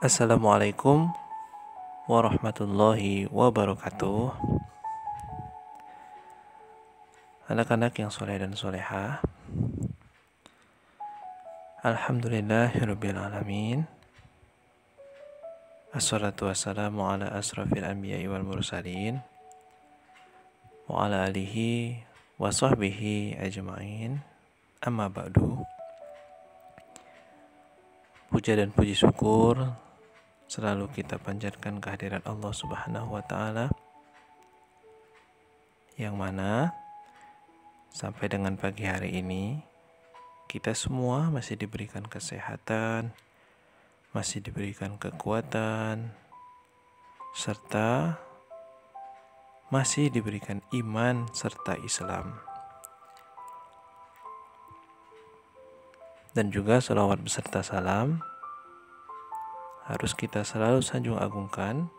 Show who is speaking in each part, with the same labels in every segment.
Speaker 1: Assalamualaikum warahmatullahi wabarakatuh. Anak-anak yang soleh dan soleha, alhamdulillahirrabbilalamin. Assalatu wassalamu ala asrafil anbiya'i wal mursalin wa ala alihi wa sahbihi ajma'in. Amma ba'du. Puja dan puji syukur selalu kita panjatkan kehadiran Allah Subhanahu wa Ta'ala, yang mana sampai dengan pagi hari ini kita semua masih diberikan kesehatan, masih diberikan kekuatan, serta masih diberikan iman serta Islam. Dan juga salawat beserta salam harus kita selalu sanjung agungkan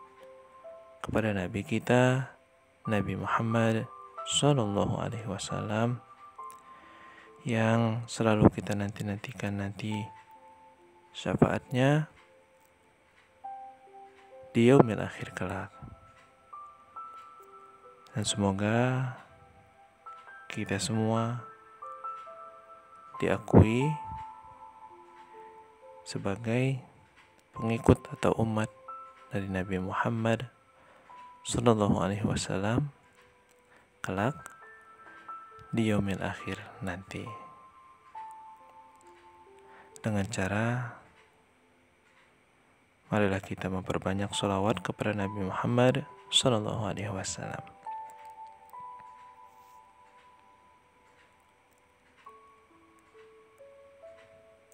Speaker 1: kepada Nabi kita, Nabi Muhammad Sallallahu Alaihi Wasallam, yang selalu kita nanti-nantikan syafaatnya di yaumil akhir kelak. Dan semoga kita semua diakui sebagai pengikut atau umat dari Nabi Muhammad Sallallahu Alaihi Wasallam kelak di yaumil akhir nanti, dengan cara marilah kita memperbanyak sholawat kepada Nabi Muhammad Sallallahu Alaihi Wasallam.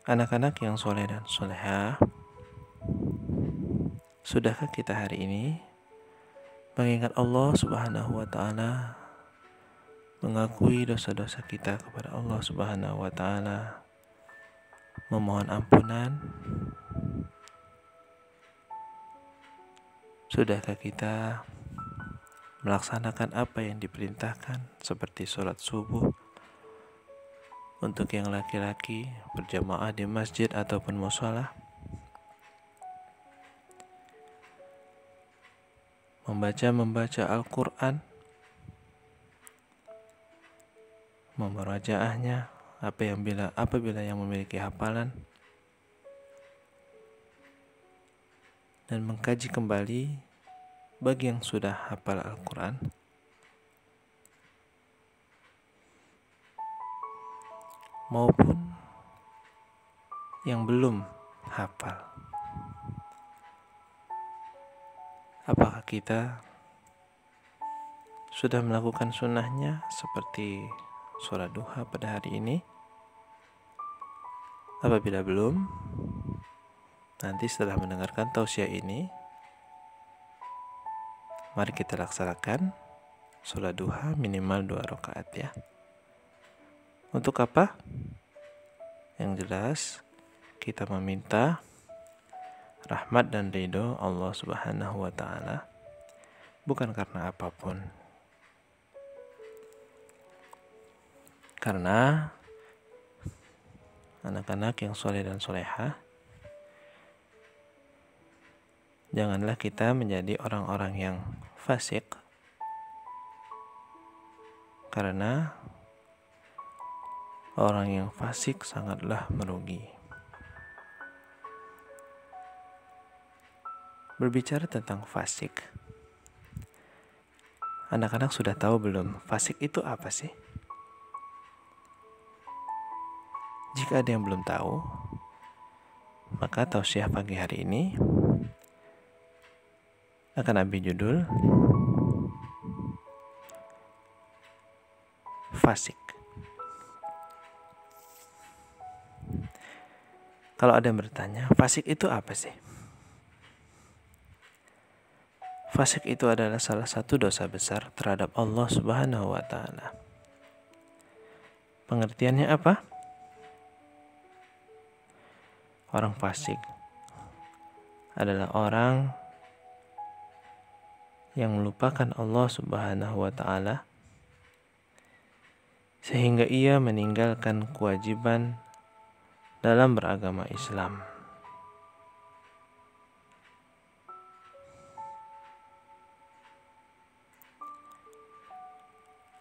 Speaker 1: Anak-anak yang soleh dan soleha, sudahkah kita hari ini mengingat Allah Subhanahu wa Ta'ala, mengakui dosa-dosa kita kepada Allah Subhanahu wa Ta'ala, memohon ampunan? Sudahkah kita melaksanakan apa yang diperintahkan seperti sholat subuh untuk yang laki-laki berjamaah di masjid ataupun mushola, membaca Al-Quran, memurajaahnya apabila yang memiliki hafalan, dan mengkaji kembali bagi yang sudah hafal Al-Quran, maupun yang belum hafal. Apakah kita sudah melakukan sunnahnya seperti sholat duha pada hari ini? Apabila belum, nanti setelah mendengarkan tausiah ini, mari kita laksanakan sholat duha minimal 2 rakaat ya. Untuk apa? Yang jelas kita meminta rahmat dan ridho Allah Subhanahu wa Ta'ala, bukan karena apapun. Karena anak-anak yang soleh dan soleha, janganlah kita menjadi orang-orang yang fasik, karena orang yang fasik sangatlah merugi. Berbicara tentang fasik, anak-anak sudah tahu belum fasik itu apa sih? Jika ada yang belum tahu, maka tausiah pagi hari ini akan ambil judul fasik. Kalau ada yang bertanya, fasik itu apa sih? Fasik itu adalah salah satu dosa besar terhadap Allah Subhanahu wa Ta'ala. Pengertiannya apa? Orang fasik adalah orang yang melupakan Allah Subhanahu wa Ta'ala sehingga ia meninggalkan kewajiban dalam beragama Islam.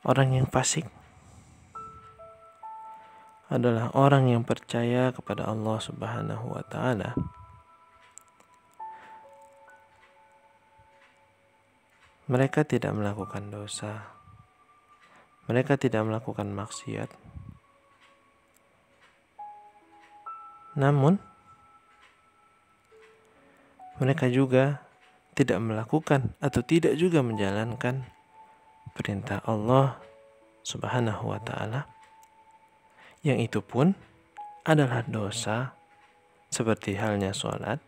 Speaker 1: Orang yang fasik adalah orang yang percaya kepada Allah Subhanahu wa Ta'ala, mereka tidak melakukan dosa, mereka tidak melakukan maksiat, namun mereka juga tidak melakukan atau tidak juga menjalankan perintah Allah Subhanahu wa Ta'ala, yang itu pun adalah dosa, seperti halnya sholat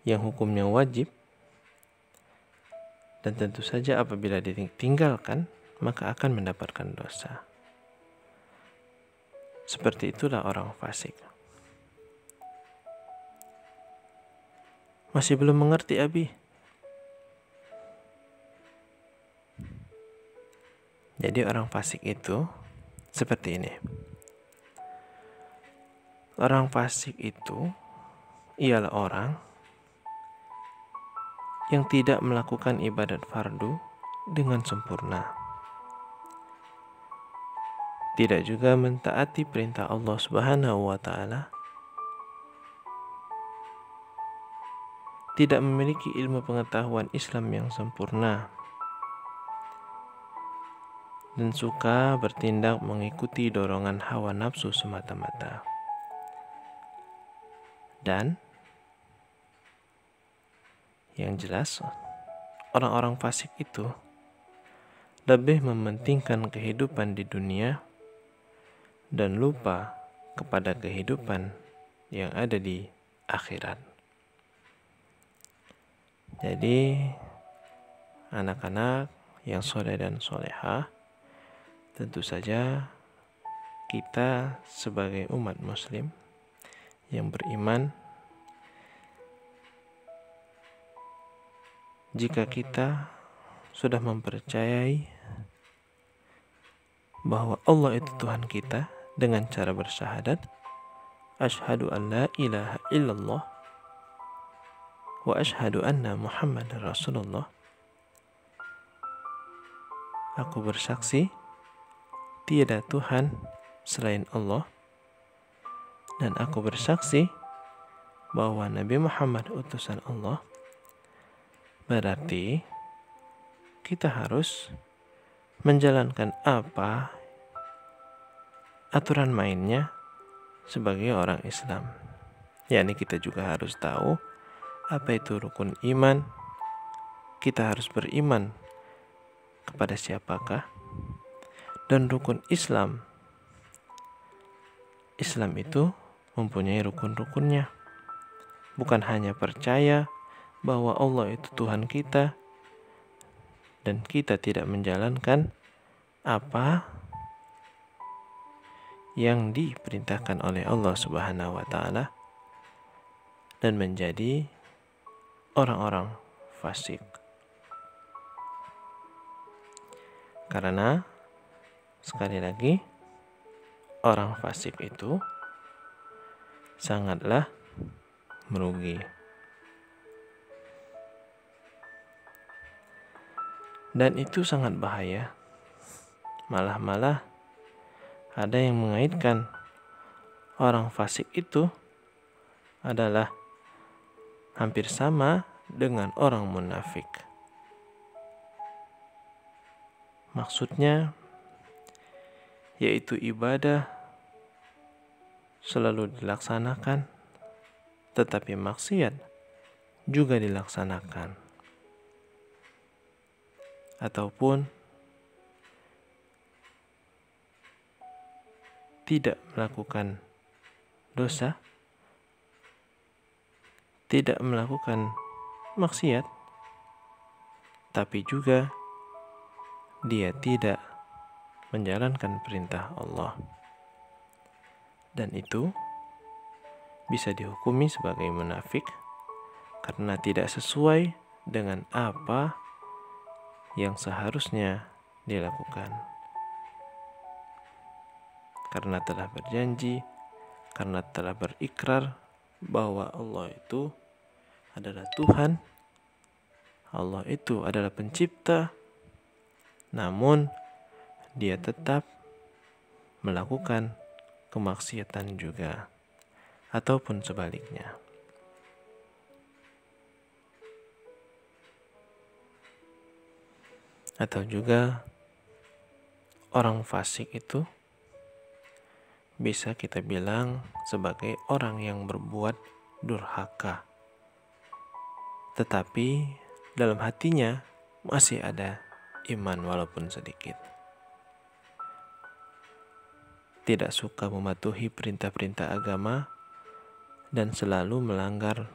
Speaker 1: yang hukumnya wajib, dan tentu saja apabila ditinggalkan maka akan mendapatkan dosa. Seperti itulah orang fasik. Masih belum mengerti, Abi? Jadi orang fasik itu seperti ini. Orang fasik itu ialah orang yang tidak melakukan ibadat fardu dengan sempurna, tidak juga mentaati perintah Allah Subhanahu wa Ta'ala, tidak memiliki ilmu pengetahuan Islam yang sempurna, dan suka bertindak mengikuti dorongan hawa nafsu semata-mata. Dan yang jelas, orang-orang fasik itu lebih mementingkan kehidupan di dunia dan lupa kepada kehidupan yang ada di akhirat. Jadi, anak-anak yang soleh dan solehah, tentu saja kita sebagai umat muslim yang beriman, jika kita sudah mempercayai bahwa Allah itu Tuhan kita dengan cara bersyahadat, asyhadu an la ilaha illallah wa asyhadu anna Muhammadar Rasulullah, aku bersaksi tiada Tuhan selain Allah, dan aku bersaksi bahwa Nabi Muhammad utusan Allah, berarti kita harus menjalankan apa aturan mainnya sebagai orang Islam. Yakni kita juga harus tahu apa itu rukun iman, kita harus beriman kepada siapakah, dan rukun Islam. Islam itu mempunyai rukun-rukunnya. Bukan hanya percaya bahwa Allah itu Tuhan kita dan kita tidak menjalankan apa yang diperintahkan oleh Allah Subhanahu wa Ta'ala dan menjadi orang-orang fasik. Karena sekali lagi, orang fasik itu sangatlah merugi. Dan itu sangat bahaya. Malah ada yang mengaitkan orang fasik itu adalah hampir sama dengan orang munafik. Maksudnya yaitu ibadah selalu dilaksanakan, tetapi maksiat juga dilaksanakan. Ataupun tidak melakukan dosa, tidak melakukan maksiat, tapi juga dia tidak menjalankan perintah Allah. Dan itu bisa dihukumi sebagai munafik karena tidak sesuai dengan apa yang seharusnya dilakukan. Karena telah berjanji, karena telah berikrar bahwa Allah itu adalah Tuhan, Allah itu adalah pencipta, namun dia tetap melakukan kemaksiatan juga, ataupun sebaliknya. Atau juga orang fasik itu bisa kita bilang sebagai orang yang berbuat durhaka, tetapi dalam hatinya masih ada iman walaupun sedikit. Tidak suka mematuhi perintah-perintah agama dan selalu melanggar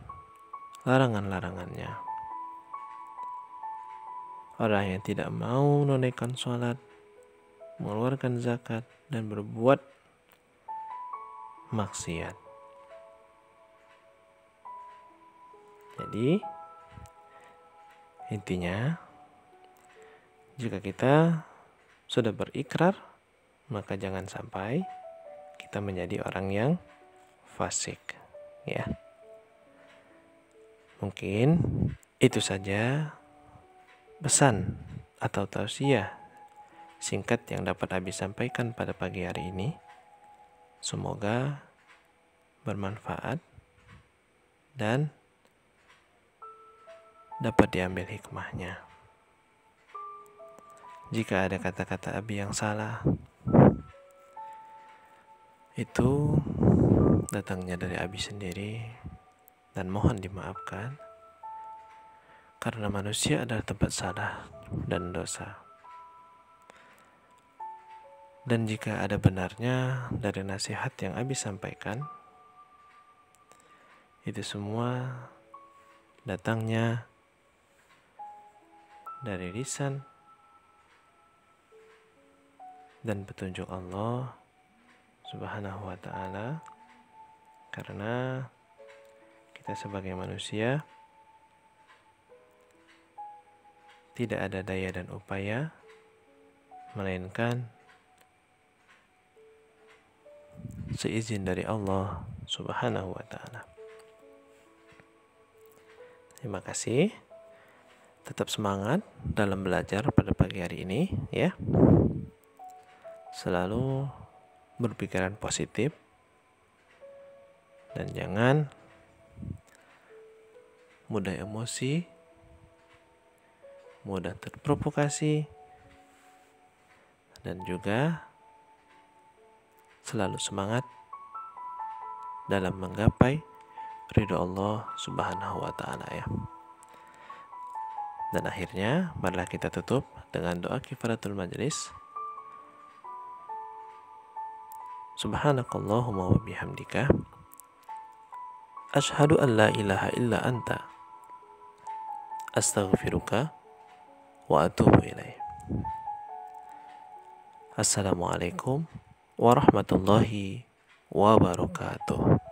Speaker 1: larangan-larangannya. Orang yang tidak mau menunaikan sholat, mengeluarkan zakat, dan berbuat maksiat. Jadi, intinya, jika kita sudah berikrar, maka jangan sampai kita menjadi orang yang fasik, ya. Mungkin itu saja pesan atau tausiah singkat yang dapat Abi sampaikan pada pagi hari ini. Semoga bermanfaat dan dapat diambil hikmahnya. Jika ada kata-kata Abi yang salah, itu datangnya dari Abi sendiri dan mohon dimaafkan, karena manusia adalah tempat salah dan dosa. Dan jika ada benarnya dari nasihat yang Abi sampaikan, itu semua datangnya dari lisan dan petunjuk Allah Subhanahu wa ta'ala, karena kita sebagai manusia tidak ada daya dan upaya melainkan seizin dari Allah Subhanahu wa ta'ala. Terima kasih. Tetap semangat dalam belajar pada pagi hari ini, ya. Selalu berpikiran positif dan jangan mudah emosi, mudah terprovokasi, dan juga selalu semangat dalam menggapai ridho Allah Subhanahu wa ta'ala, ya. Dan akhirnya marilah kita tutup dengan doa kifaratul majlis. Subhanakallahumma wa bihamdika asyhadu an la ilaha illa anta astaghfiruka wa atubu ilaih. Assalamualaikum warahmatullahi wabarakatuh.